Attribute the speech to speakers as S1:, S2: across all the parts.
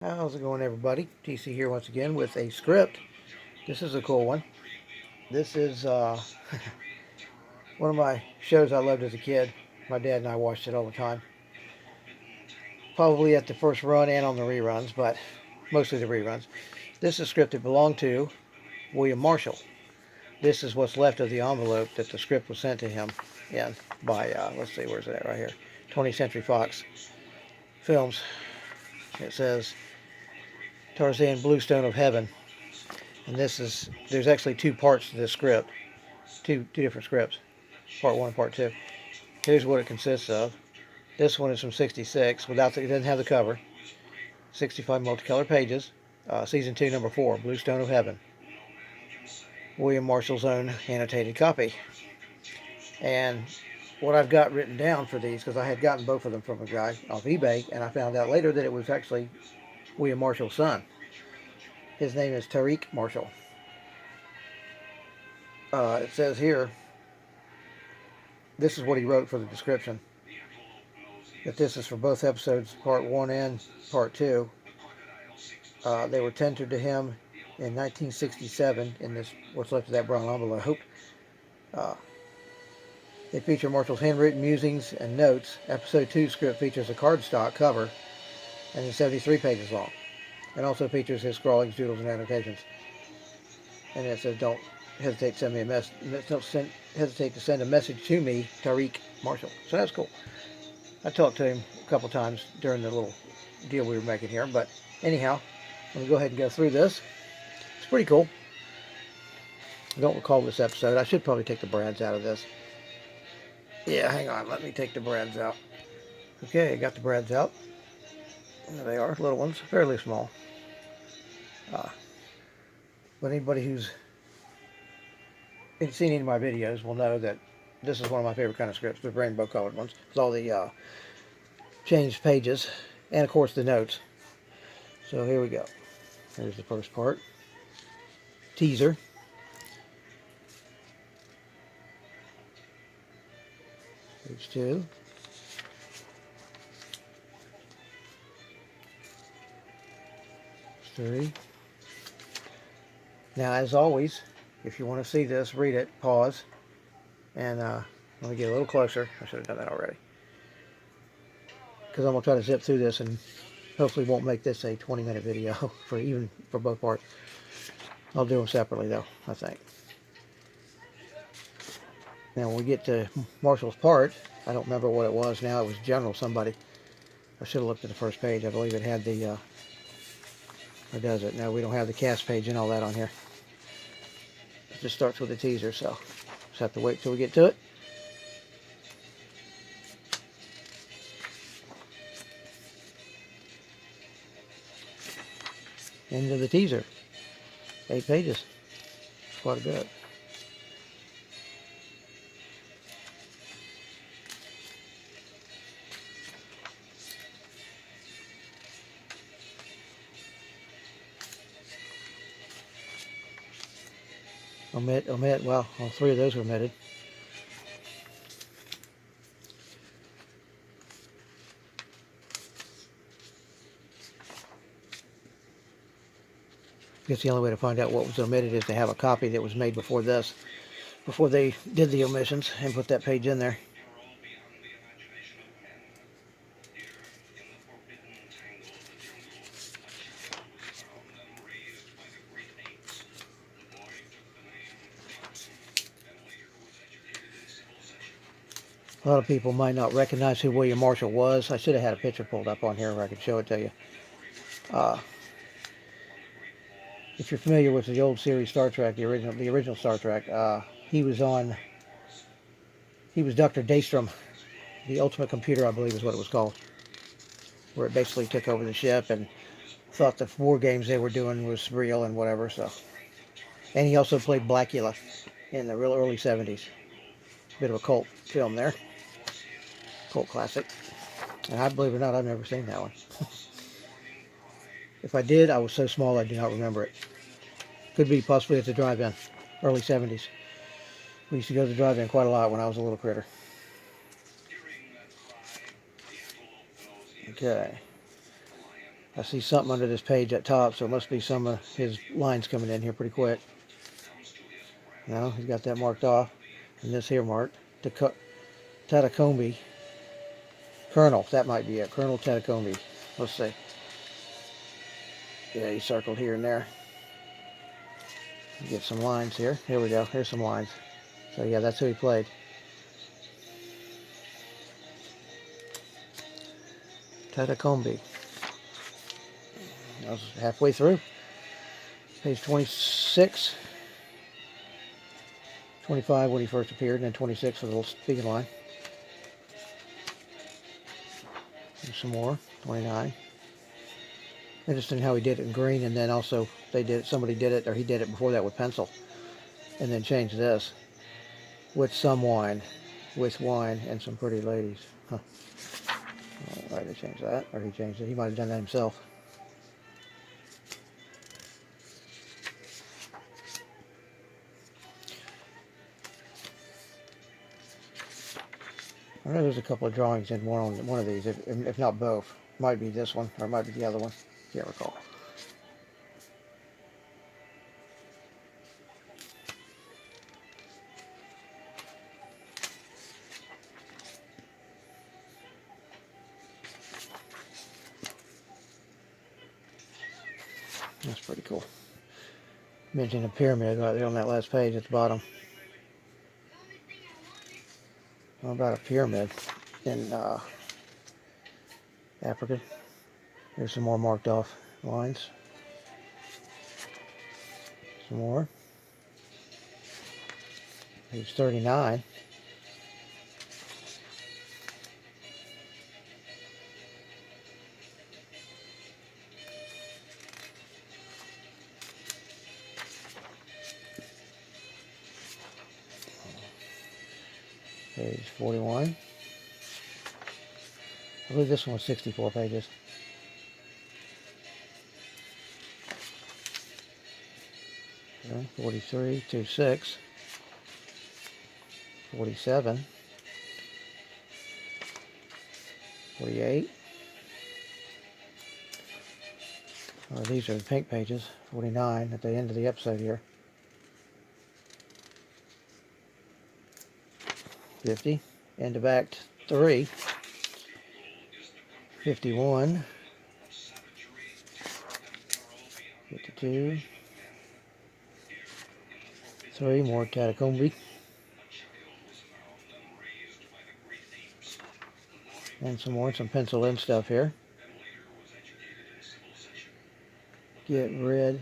S1: How's it going, everybody? TC here once again with a script. This is a cool one. This is one of my shows I loved as a kid. My dad and I watched it all the time. Probably at the first run and on the reruns, but mostly the reruns. This is a script that belonged to William Marshall. This is what's left of the envelope that the script was sent to him in by, let's see, where's it at right here? 20th Century Fox Films. It says Tarzan Bluestone of Heaven. And there's actually two parts to this script. Two different scripts. Part 1 and Part 2. Here's what it consists of. This one is from 66. It doesn't have the cover. 65 multicolor pages. Season 2, Number 4, Bluestone of Heaven. William Marshall's own annotated copy. And what I've got written down for these, because I had gotten both of them from a guy off eBay, and I found out later that it was actually William Marshall's son. His name is Tariq Marshall. It says here, this is what he wrote for the description. That this is for both episodes, Part 1 and Part 2. They were tendered to him in 1967 in this what's left of that brown envelope. They feature Marshall's handwritten musings and notes. Episode 2 script features a cardstock cover and is 73 pages long, and also features his scrawlings, doodles, and annotations. And it says, "Don't hesitate to send me a message. Don't hesitate to send a message to me, Tariq Marshall." So that's cool. I talked to him a couple times during the little deal we were making here. But anyhow, let me go ahead and go through this. It's pretty cool. I don't recall this episode. I should probably take the brads out of this. Yeah, hang on. Let me take the brads out. Okay, I got the brads out. There they are, little ones, fairly small. But anybody who's seen any of my videos will know that this is one of my favorite kind of scripts, the rainbow colored ones. With all the changed pages, and of course the notes. So here we go. Here's the first part. Teaser. Page 2. Page 3. Now, as always, if you want to see this, read it, pause, and let me get a little closer. I should have done that already. Because I'm going to try to zip through this and hopefully won't make this a 20-minute video for both parts. I'll do them separately though, I think. Now when we get to Marshall's part, I don't remember what it was now. It was General somebody. I should have looked at the first page. I believe it had the, or does it? No, we don't have the cast page and all that on here. It just starts with a teaser, so just have to wait till we get to it. End of the teaser. 8 pages. It's quite a bit. Omit. Well, all 3 of those were omitted. I guess the only way to find out what was omitted is to have a copy that was made before this, before they did the omissions and put that page in there. A lot of people might not recognize who William Marshall was. I should have had a picture pulled up on here where I could show it to you. If you're familiar with the old series Star Trek, the original Star Trek, he was Dr. Daystrom, the Ultimate Computer, I believe is what it was called, where it basically took over the ship and thought the war games they were doing was real and whatever. So, and he also played Blackula in the real early 70s. Bit of a cult film there, cult classic. And I believe it or not, I've never seen that one. If I did, I was so small I do not remember it. Could be possibly at the drive-in, early 70s. We used to go to the drive-in quite a lot when I was a little critter. Okay. I see something under this page at top, so it must be some of his lines coming in here pretty quick. No, he's got that marked off. And this here marked. Tatacombe. Colonel, that might be it. Colonel Tatacombe. Let's see. Yeah, he circled here and there. Get some lines here. Here we go. Here's some lines. So yeah, that's who he played. Tatacombe. I was halfway through. Page 26. 25 when he first appeared, and then 26 for the little speaking line. There's some more. 29. Interesting how he did it in green, and then also somebody did it, or he did it before that with pencil, and then changed this with some wine, with wine and some pretty ladies. Huh. All right, they changed that, or he changed it. He might have done that himself. I know there's a couple of drawings in one of these, if not both. Might be this one, or it might be the other one. Can't recall. That's pretty cool. Mentioned a pyramid right there on that last page at the bottom. How about a pyramid in Africa? Here's some more marked off lines. Some more. Page 39. Page 41. I believe this one was 64 pages. Okay, 43, 26, 47, 48. These are the pink pages. 49 at the end of the episode here. 50, end of Act 3. 51, 52, 3 more Catacombe, and some more, some pencil in stuff here. Get rid.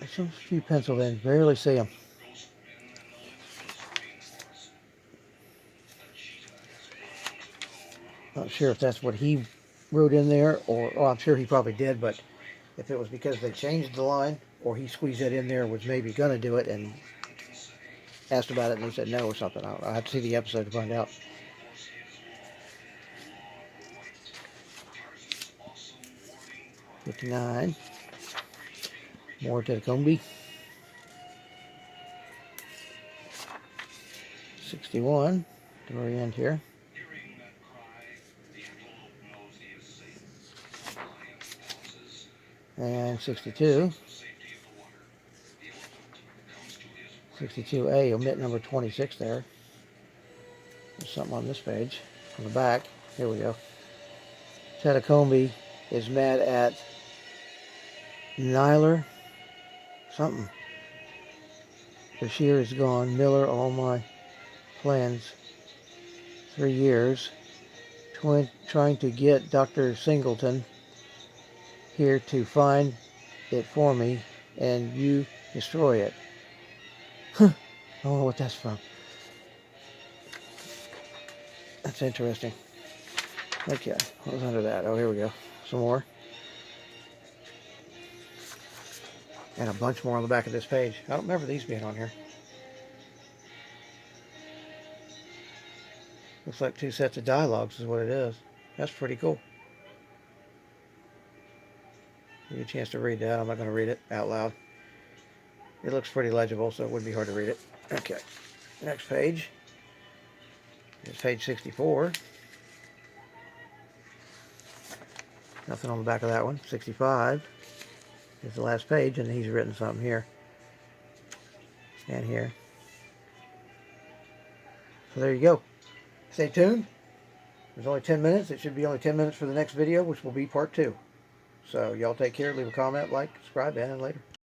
S1: There's a few pencil in, barely see them. Not sure if that's what he wrote in there, or I'm sure he probably did, but if it was because they changed the line, or he squeezed it in there, was maybe going to do it, and asked about it, and he said no or something. I'll have to see the episode to find out. $59. More Tatacombe. 61, the very end here. And 62. 62A, omit number 26 there. There's something on this page, on the back. Here we go. Tatacombe is mad at Nyler. Something. Bashir is gone. Miller, all my plans. 3 years. Trying to get Dr. Singleton here to find it for me, and you destroy it. Huh. I don't know what that's from. That's interesting. Okay, what was under that? Oh, here we go. Some more. And a bunch more on the back of this page. I don't remember these being on here. Looks like 2 sets of dialogues is what it is. That's pretty cool. Give you a chance to read that. I'm not going to read it out loud. It looks pretty legible, so it wouldn't be hard to read it. Okay, next page. It's page 64. Nothing on the back of that one. 65 is the last page, and he's written something here and here. So there you go. Stay tuned. There's only 10 minutes. It should be only 10 minutes for the next video, which will be part 2. So y'all take care. Leave a comment, like, subscribe, and later.